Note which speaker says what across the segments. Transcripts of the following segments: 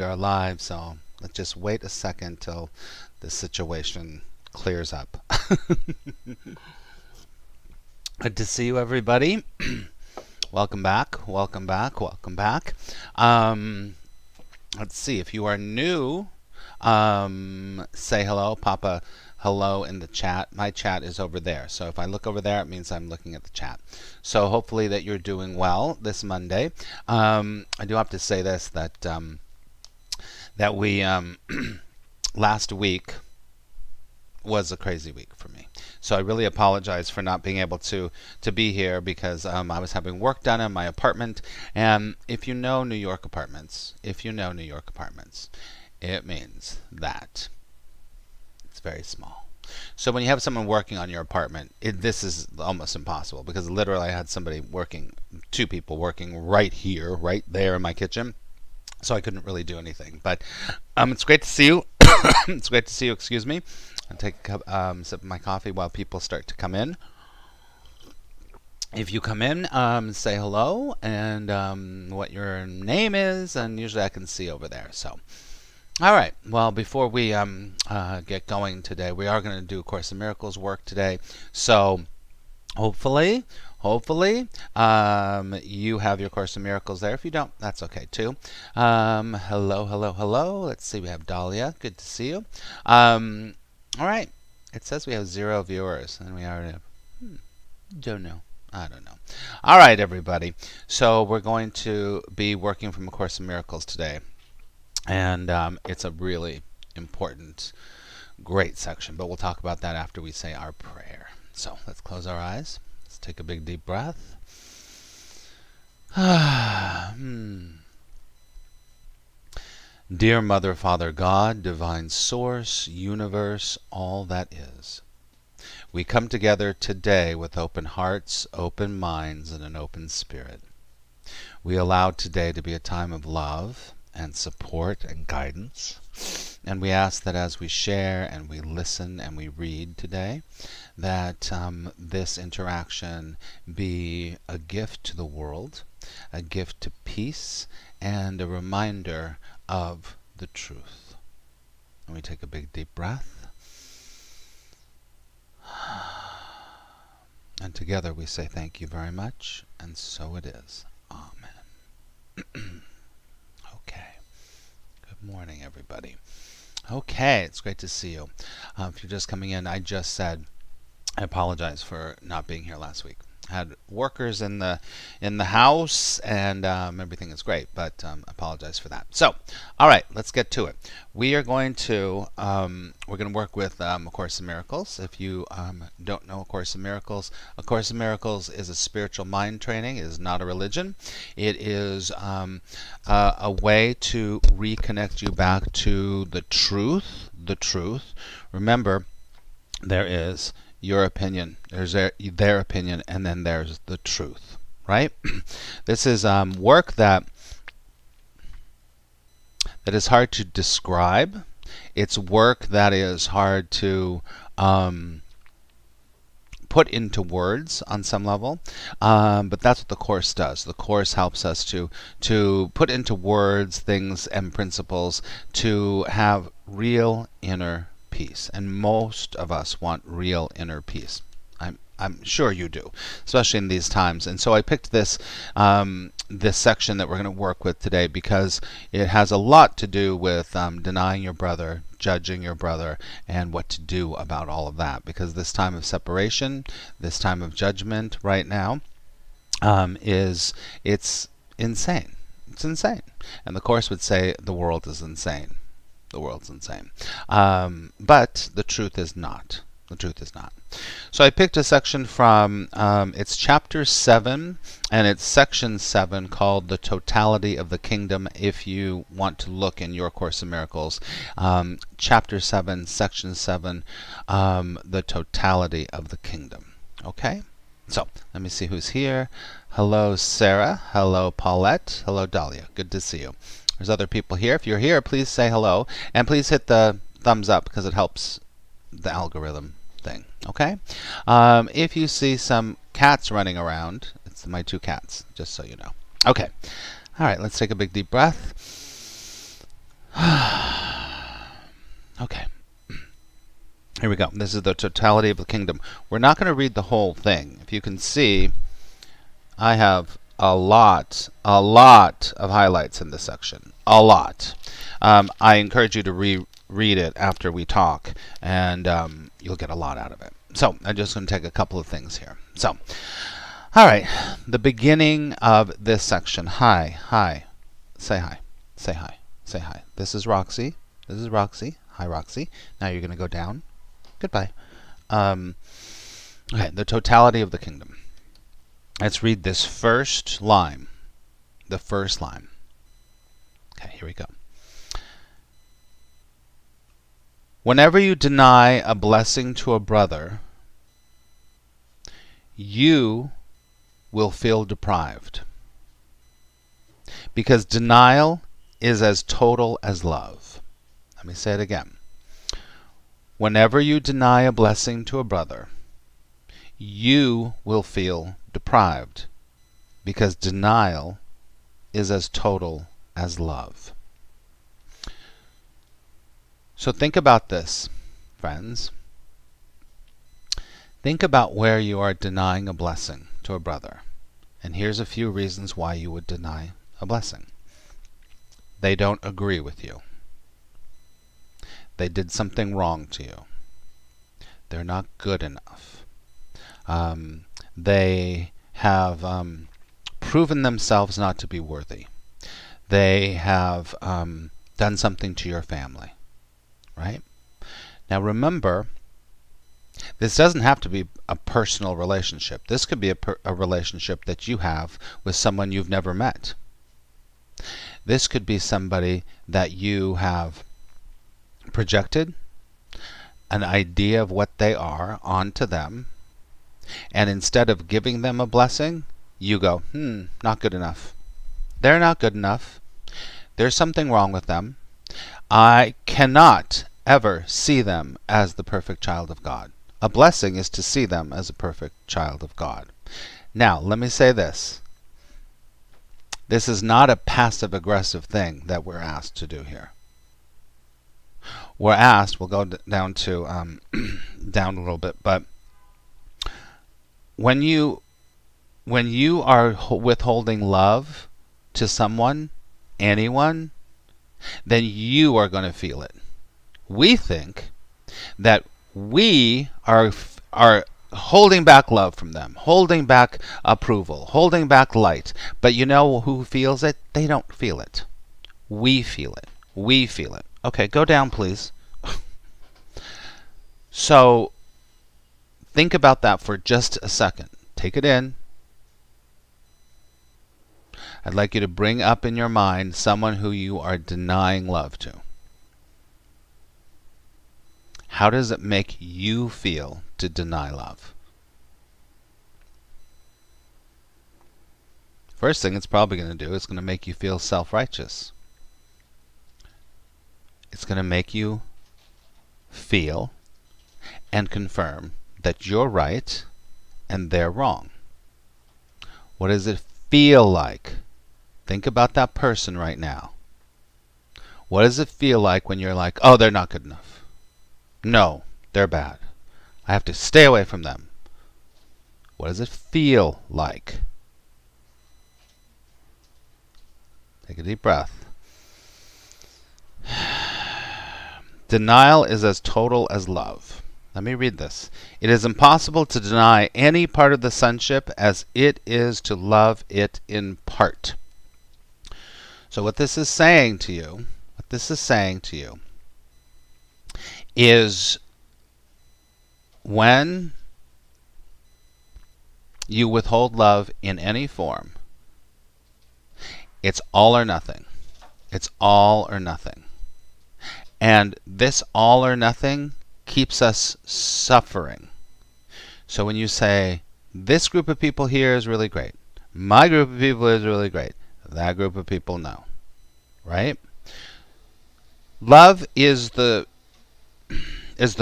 Speaker 1: are live, so let's just wait a second till the situation clears up. Good to see you, everybody. Welcome back, welcome back, welcome back. Let's see, if you are new, say hello, pop a hello in the chat. My chat is over there, so if I look over there, it means I'm looking at the chat. So hopefully that you're doing well this Monday. I do have to say this, that we last week was a crazy week for me. So I really apologize for not being able to be here because I was having work done in my apartment. And if you know New York apartments, it means that it's very small. So when you have someone working on your apartment, this is almost impossible because literally I had somebody working, two people working right here, right there in my kitchen. So I couldn't really do anything. But it's great to see you. It's great to see you, excuse me. I'll take a sip of my coffee while people start to come in. If you come in, say hello and what your name is, and usually I can see over there. So, all right. Well, before we get going today, we are going to do Course in Miracles work today. So, hopefully, you have your Course in Miracles there. If you don't, that's okay too. Hello. Let's see, we have Dahlia. Good to see you. All right. It says we have 0 viewers, and we already have. Don't know. I don't know. All right, everybody. So we're going to be working from A Course in Miracles today, and it's a really important, great section. But we'll talk about that after we say our prayer. So let's close our eyes. Let's take a big deep breath. Dear Mother, Father, God, Divine Source, Universe, all that is, we come together today with open hearts, open minds, and an open spirit. We allow today to be a time of love and support and guidance. And we ask that as we share and we listen and we read today, that this interaction be a gift to the world, a gift to peace, and a reminder of the truth. And we take a big deep breath. And together we say thank you very much, and so it is. Amen. Okay. Good morning, everybody. Okay, it's great to see you. If you're just coming in, I just said I apologize for not being here last week. I had workers in the house, and everything is great, but I apologize for that. So, all right, let's get to it. We are going to work with A Course in Miracles. If you don't know A Course in Miracles is a spiritual mind training. It is not a religion. It is a way to reconnect you back to the truth. Remember, there is your opinion, there's their opinion, and then there's the truth, right? This is work that is hard to describe. It's work that is hard to put into words on some level, but that's what the Course does. The Course helps us to put into words things and principles to have real inner peace. And most of us want real inner peace. I'm sure you do, especially in these times. And so I picked this this section that we're going to work with today because it has a lot to do with denying your brother, judging your brother, and what to do about all of that. Because this time of separation, this time of judgment right now, it's insane. It's insane. And the Course would say the world is insane. The world's insane. But the truth is not. The truth is not. So I picked a section from, it's chapter 7, and it's section 7 called The Totality of the Kingdom, if you want to look in your Course in Miracles. Chapter 7, section 7, The Totality of the Kingdom. Okay? So, let me see who's here. Hello, Sarah. Hello, Paulette. Hello, Dahlia. Good to see you. There's other people here. If you're here, please say hello. And please hit the thumbs up because it helps the algorithm thing. Okay? If you see some cats running around, it's my 2 cats, just so you know. Okay. All right, let's take a big deep breath. Here we go. This is the totality of the kingdom. We're not going to read the whole thing. If you can see, I have a lot of highlights in this section. A lot. I encourage you to read it after we talk, and you'll get a lot out of it. So I'm just going to take a couple of things here. So, all right, the beginning of this section. Hi, say hi, say hi, say hi. This is Roxy. This is Roxy. Hi, Roxy. Now you're going to go down. Goodbye. Okay, the totality of the kingdom. Let's read this first line. The first line. Okay, here we go. Whenever you deny a blessing to a brother, you will feel deprived. Because denial is as total as love. Let me say it again. Whenever you deny a blessing to a brother, you will feel deprived, because denial is as total as love. So think about this, friends. Think about where you are denying a blessing to a brother. And here's a few reasons why you would deny a blessing. They don't agree with you. They did something wrong to you. They're not good enough. They have proven themselves not to be worthy. They have done something to your family. Right? Now remember, this doesn't have to be a personal relationship. This could be a relationship that you have with someone you've never met. This could be somebody that you have projected an idea of what they are onto them, and instead of giving them a blessing, you go, not good enough. They're not good enough. There's something wrong with them. I cannot ever see them as the perfect child of God. A blessing is to see them as a perfect child of God. Now, let me say this. This is not a passive-aggressive thing that we're asked to do here. We're asked, we'll go down to down a little bit, but when you are withholding love to someone, anyone, then you are going to feel it. We think that we are holding back love from them, holding back approval, holding back light. But you know who feels it? They don't feel it. We feel it. We feel it. Okay, go down, please. So think about that for just a second. Take it in. I'd like you to bring up in your mind someone who you are denying love to. How does it make you feel to deny love? First thing it's probably going to do is going to make you feel self-righteous. It's going to make you feel and confirm that you're right and they're wrong. What does it feel like? Think about that person right now. What does it feel like when you're like, oh, they're not good enough? No, they're bad. I have to stay away from them. What does it feel like? Take a deep breath. Denial is as total as love. Let me read this. It is impossible to deny any part of the sonship as it is to love it in part. So what this is saying to you, is when you withhold love in any form, it's all or nothing. It's all or nothing. And this all or nothing keeps us suffering. So when you say, this group of people here is really great, my group of people is really great, that group of people, no. Right? Love is the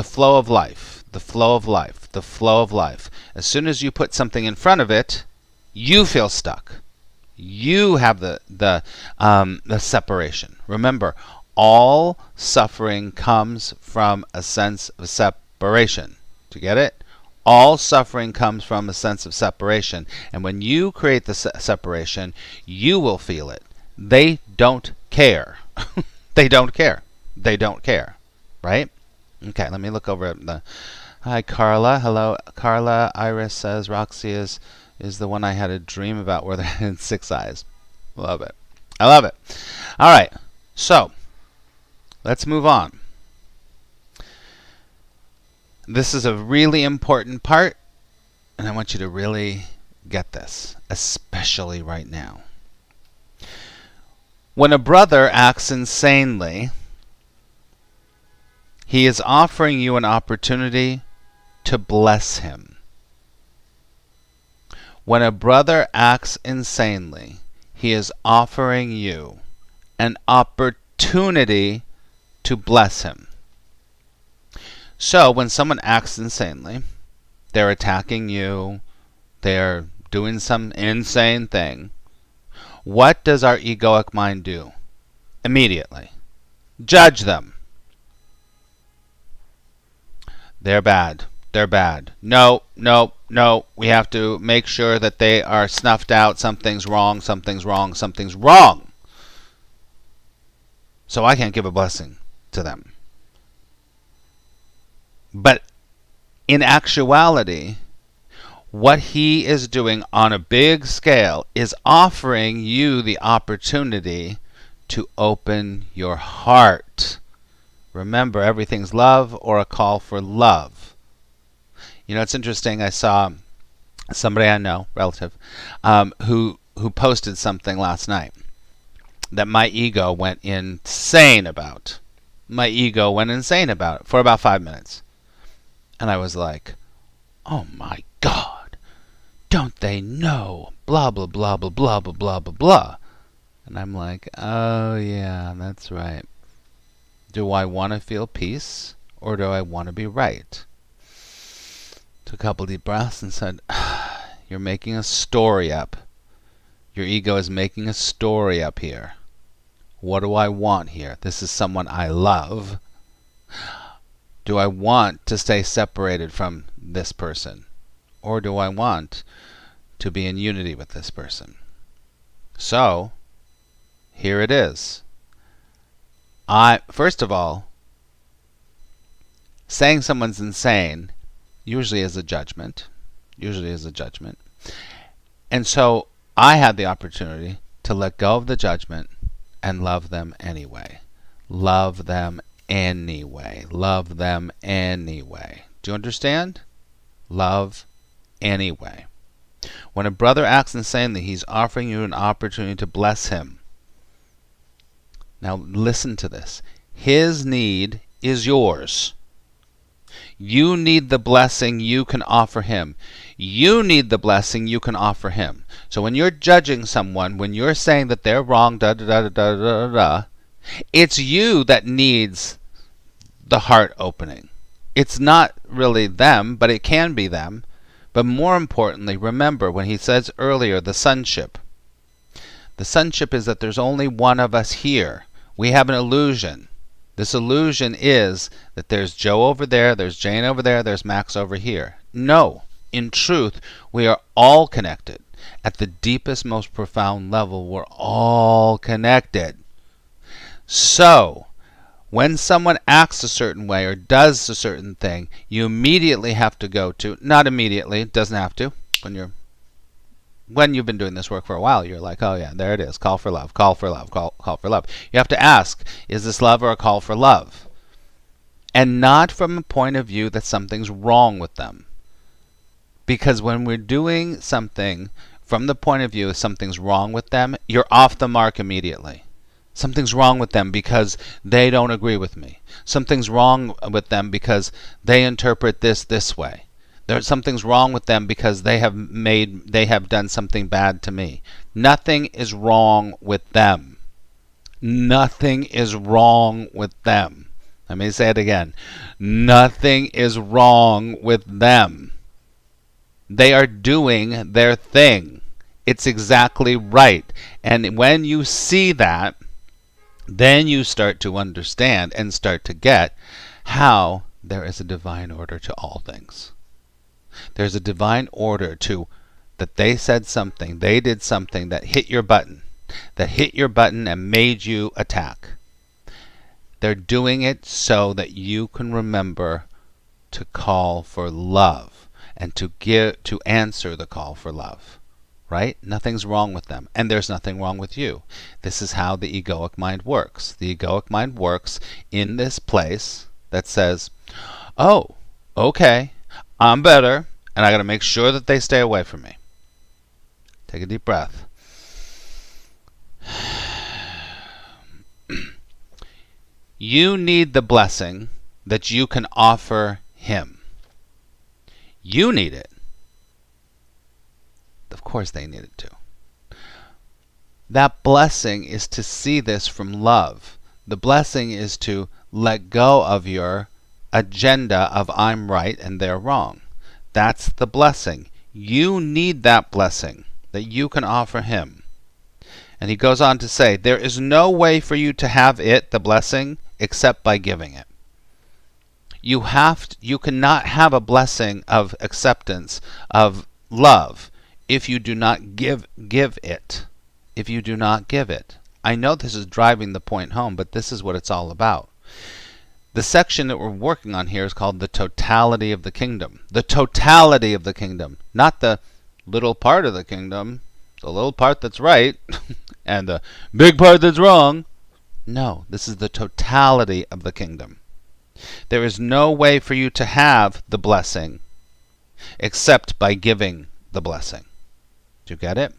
Speaker 1: flow of life. The flow of life. The flow of life. As soon as you put something in front of it, you feel stuck. You have the separation. Remember, all suffering comes from a sense of separation. Do you get it? All suffering comes from a sense of separation. And when you create the separation, you will feel it. They don't care. They don't care. They don't care. Right? Okay, let me look over at the... Hi, Carla. Hello, Carla. Iris says Roxy is the one I had a dream about where they had 6 eyes. Love it. I love it. All right. So, let's move on. This is a really important part, and I want you to really get this, especially right now. When a brother acts insanely, he is offering you an opportunity to bless him. When a brother acts insanely, he is offering you an opportunity to bless him. So when someone acts insanely, they're attacking you, they're doing some insane thing, what does our egoic mind do? Immediately. Judge them. They're bad. They're bad. No, no, no. We have to make sure that they are snuffed out. Something's wrong, something's wrong, something's wrong. So I can't give a blessing to them. But in actuality, what he is doing on a big scale is offering you the opportunity to open your heart. Remember, everything's love or a call for love. You know, it's interesting. I saw somebody I know, relative, who posted something last night that my ego went insane about. My ego went insane about it for about 5 minutes. And I was like, oh my God, don't they know? Blah, blah, blah, blah, blah, blah, blah, blah, blah. And I'm like, oh yeah, that's right. Do I want to feel peace or do I want to be right? Took a couple deep breaths and said, you're making a story up. Your ego is making a story up here. What do I want here? This is someone I love. Do I want to stay separated from this person? Or do I want to be in unity with this person? So, here it is. First of all, saying someone's insane usually is a judgment. And so I had the opportunity to let go of the judgment and love them anyway. Love them anyway. Love them anyway. Do you understand? Love anyway. When a brother acts insanely, he's offering you an opportunity to bless him. Now listen to this. His need is yours. You need the blessing you can offer him. You need the blessing you can offer him. So when you're judging someone, when you're saying that they're wrong, da da da da da da da, it's you that needs the heart opening. It's not really them, but it can be them. But more importantly, remember when he says earlier, the sonship. The sonship is that there's only one of us here. We have an illusion. This illusion is that there's Joe over there, there's Jane over there, there's Max over here. No. In truth, we are all connected. At the deepest, most profound level, we're all connected. So, when someone acts a certain way or does a certain thing, you immediately have to go to, not immediately, it doesn't have to, when you've been doing this work for a while, you're like, oh yeah, there it is, call for love, call for love, call for love. You have to ask, is this love or a call for love? And not from a point of view that something's wrong with them. Because when we're doing something from the point of view of something's wrong with them, you're off the mark immediately. Something's wrong with them because they don't agree with me. Something's wrong with them because they interpret this way. Something's wrong with them because they have done something bad to me. Nothing is wrong with them. Nothing is wrong with them. Let me say it again. Nothing is wrong with them. They are doing their thing. It's exactly right. And when you see that, then you start to understand and start to get how there is a divine order to all things. There's a divine order to that they said something, they did something that hit your button, and made you attack. They're doing it so that you can remember to call for love and to answer the call for love. Right? Nothing's wrong with them, and there's nothing wrong with you. This is how the egoic mind works. The egoic mind works in this place that says, oh, okay, I'm better, and I got to make sure that they stay away from me. Take a deep breath. You need the blessing that you can offer him. You need it. Of course they need it too. That blessing is to see this from love. The blessing is to let go of your agenda of I'm right and they're wrong. That's the blessing. You need that blessing that you can offer him. And he goes on to say, there is no way for you to have it, the blessing, except by giving it. You cannot have a blessing of acceptance, of love, if you do not give it. If you do not give it. I know this is driving the point home, but this is what it's all about. The section that we're working on here is called the totality of the kingdom. The totality of the kingdom. Not the little part of the kingdom, the little part that's right, and the big part that's wrong. No, this is the totality of the kingdom. There is no way for you to have the blessing except by giving the blessing. Do you get it?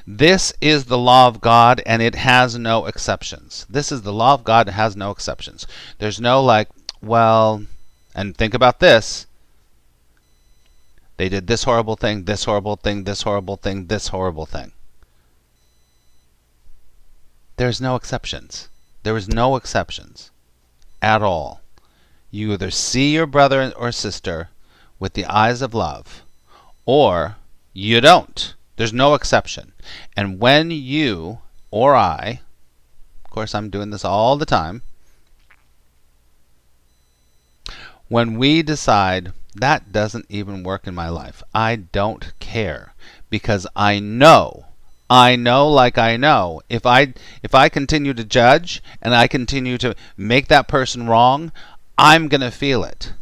Speaker 1: This is the law of God, and it has no exceptions. This is the law of God, it has no exceptions. There's no like, well, and think about this. They did this horrible thing, this horrible thing, this horrible thing, this horrible thing. There's no exceptions. There is no exceptions at all. You either see your brother or sister with the eyes of love, or you don't. There's no exception. And when you or I, of course I'm doing this all the time, when we decide that doesn't even work in my life, I don't care, because I know like I know, if I continue to judge and I continue to make that person wrong, I'm going to feel it.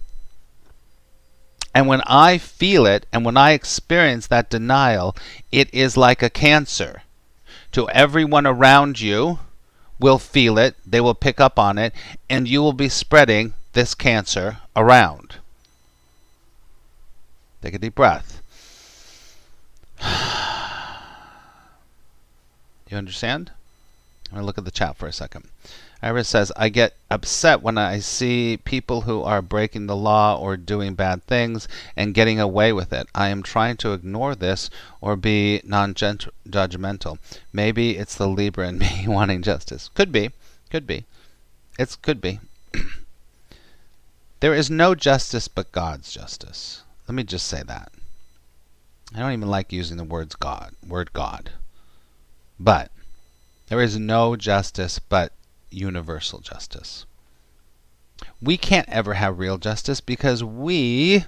Speaker 1: And when I feel it, and when I experience that denial, it is like a cancer. To everyone around you will feel it, they will pick up on it, and you will be spreading this cancer around. Take a deep breath. You understand? I'm going to look at the chat for a second. Iris says, I get upset when I see people who are breaking the law or doing bad things and getting away with it. I am trying to ignore this or be non-judgmental. Maybe it's the Libra in me wanting justice. Could be. Could be. It could be. There is no justice but God's justice. Let me just say that. I don't even like using the word God. But there is no justice but universal justice. We can't ever have real justice because we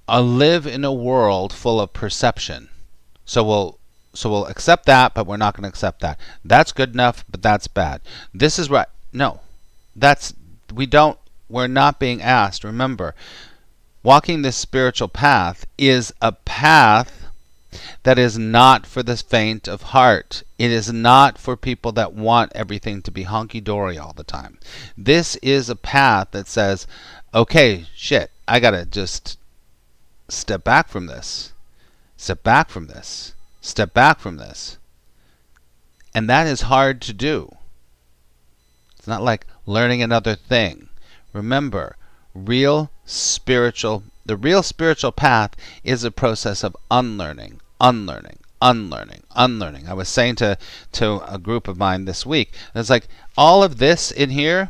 Speaker 1: live in a world full of perception. So we'll accept that, but we're not going to accept that. That's good enough, but that's bad. This is right. No, we're not being asked. Remember, walking this spiritual path is a path that is not for the faint of heart. It is not for people that want everything to be hunky-dory all the time. This is a path that says, okay, shit, I gotta just step back from this. Step back from this. Step back from this. And that is hard to do. It's not like learning another thing. Remember, the real spiritual path is a process of unlearning. I was saying to a group of mine this week, it's like all of this in here,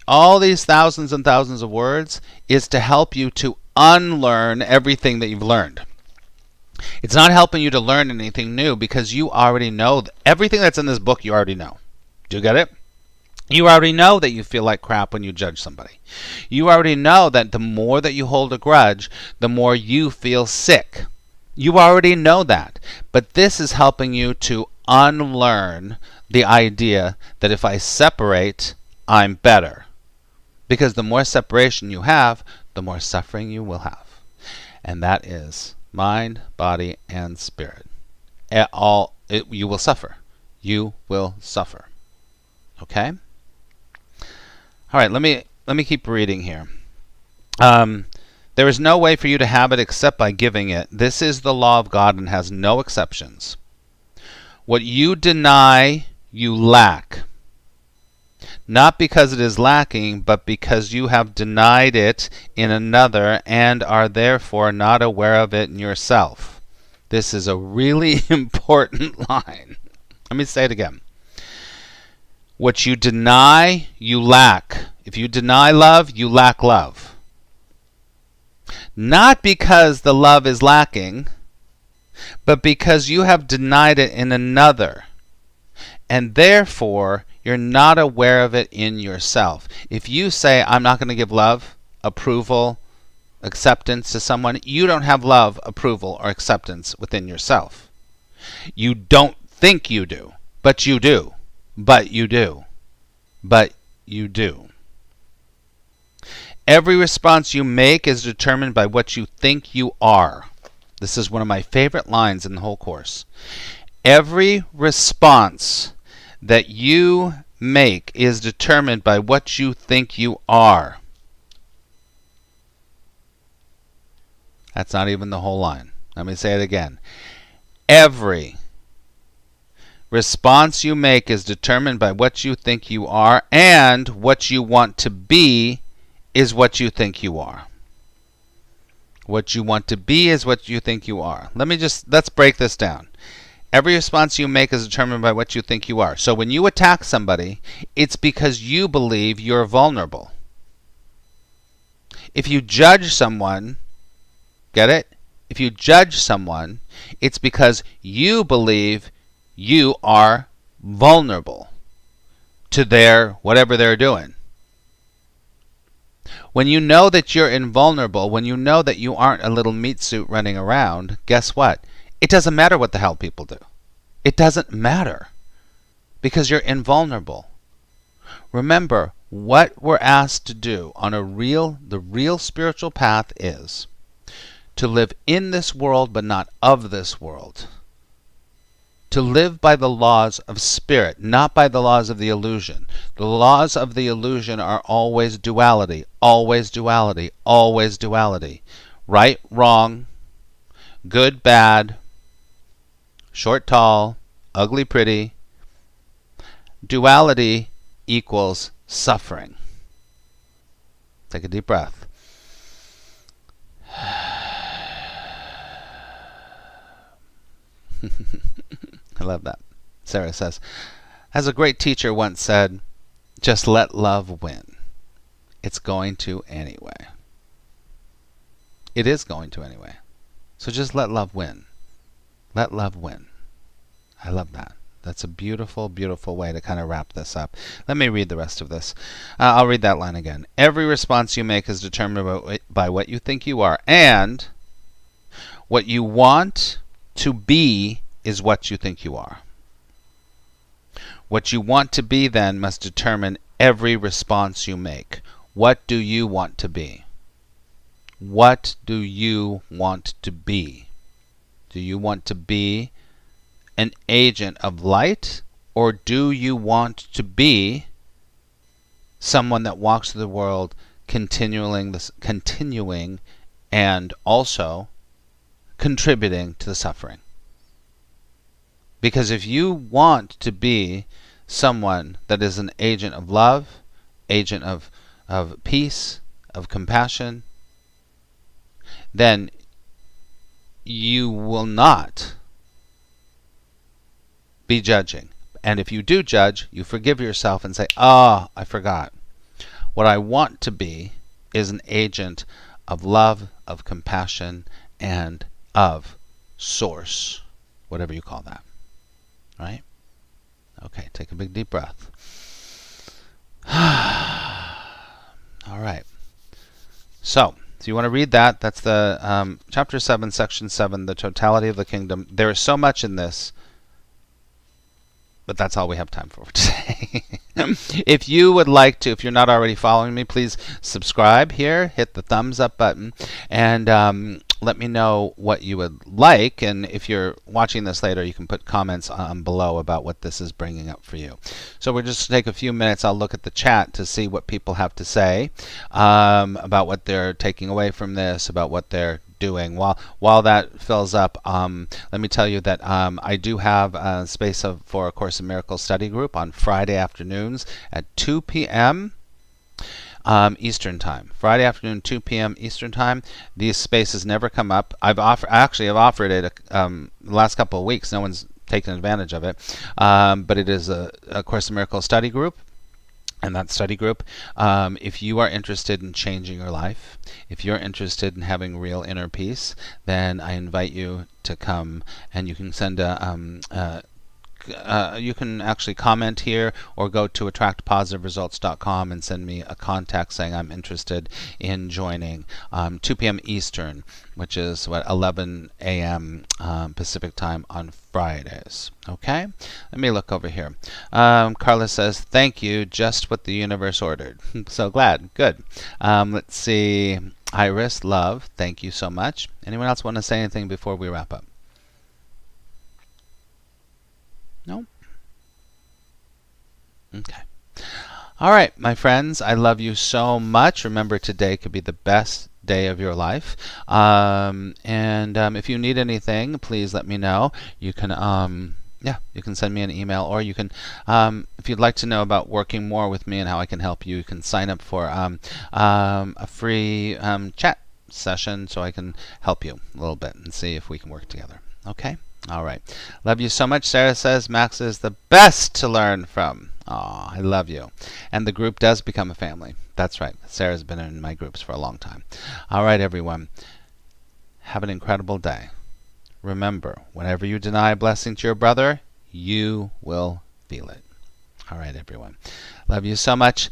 Speaker 1: all these thousands and thousands of words, is to help you to unlearn everything that you've learned. It's not helping you to learn anything new because you already know everything that's in this book. You already know. Do you get it? You already know that you feel like crap when you judge somebody. You already know that the more that you hold a grudge, the more you feel sick. You already know that. But this is helping you to unlearn the idea that if I separate, I'm better. Because the more separation you have, the more suffering you will have. And that is mind, body, and spirit. You will suffer. You will suffer. Okay? All right, let me keep reading here. There is no way for you to have it except by giving it. This is the law of God and has no exceptions. What you deny, you lack. Not because it is lacking, but because you have denied it in another and are therefore not aware of it in yourself. This is a really important line. Let me say it again. What you deny, you lack. If you deny love, you lack love. Not because the love is lacking, but because you have denied it in another, and therefore you're not aware of it in yourself. If you say, I'm not going to give love, approval, acceptance to someone, you don't have love, approval, or acceptance within yourself. You don't think you do, but you do. But you do. But you do. Every response you make is determined by what you think you are. This is one of my favorite lines in the whole course. Every response that you make is determined by what you think you are. That's not even the whole line. Let me say it again. Every response you make is determined by what you think you are, and what you want to be is what you think you are. What you want to be is what you think you are. Let's break this down. Every response you make is determined by what you think you are. So when you attack somebody, it's because you believe you're vulnerable. If you judge someone, get it? If you judge someone, it's because you believe you are vulnerable to their whatever they're doing. When you know that you're invulnerable, when you know that you aren't a little meat suit running around, guess what? It doesn't matter what the hell people do. It doesn't matter because you're invulnerable. Remember, what we're asked to do on the real spiritual path is to live in this world but not of this world. To live by the laws of spirit, not by the laws of the illusion. The laws of the illusion are always duality, always duality, always duality. Right, wrong, good, bad, short, tall, ugly, pretty. Duality equals suffering. Take a deep breath. I love that. Sarah says, as a great teacher once said, just let love win. It's going to anyway. It is going to anyway. So just let love win. Let love win. I love that. That's a beautiful, beautiful way to kind of wrap this up. Let me read the rest of this. I'll read that line again. Every response you make is determined by what you think you are, and what you want to be is what you think you are. What you want to be then must determine every response you make. What do you want to be? What do you want to be? Do you want to be an agent of light, or do you want to be someone that walks through the world continuing and also contributing to the suffering? Because if you want to be someone that is an agent of love, agent of peace, of compassion, then you will not be judging. And if you do judge, you forgive yourself and say, I forgot. What I want to be is an agent of love, of compassion, and of source, whatever you call that. Right? Okay, take a big deep breath. So if you want to read that, that's the chapter 7, section 7, the totality of the kingdom. There is so much in this, but that's all we have time for today. If you would like to, if you're not already following me, please subscribe here, hit the thumbs up button, and let me know what you would like. And if you're watching this later, you can put comments below about what this is bringing up for you. So we'll just take a few minutes. I'll look at the chat to see what people have to say about what they're taking away from this, about what they're doing. While that fills up, let me tell you that I do have a space for a Course in Miracles study group on Friday afternoons at 2 p.m. Eastern Time. Friday afternoon, 2 p.m. Eastern Time. These spaces never come up. I've offered it the last couple of weeks. No one's taken advantage of it, but it is a Course in Miracles study group. And that study group, if you are interested in changing your life, if you're interested in having real inner peace, then I invite you to come, and you can send you can actually comment here or go to attractpositiveresults.com and send me a contact saying I'm interested in joining. 2 p.m. Eastern, which is 11 a.m. Pacific time on Fridays. Okay, let me look over here. Carla says, thank you, just what the universe ordered. So glad. Good. Let's see. Iris, love, thank you so much. Anyone else want to say anything before we wrap up? No? Okay. All right, my friends, I love you so much. Remember, today could be the best day of your life. If you need anything, please let me know. You can you can send me an email, or you can, if you'd like to know about working more with me and how I can help you, you can sign up for a free chat session so I can help you a little bit and see if we can work together. Okay? All right. Love you so much. Sarah says Max is the best to learn from. Aw, I love you. And the group does become a family. That's right. Sarah's been in my groups for a long time. All right, everyone. Have an incredible day. Remember, whenever you deny a blessing to your brother, you will feel it. All right, everyone. Love you so much.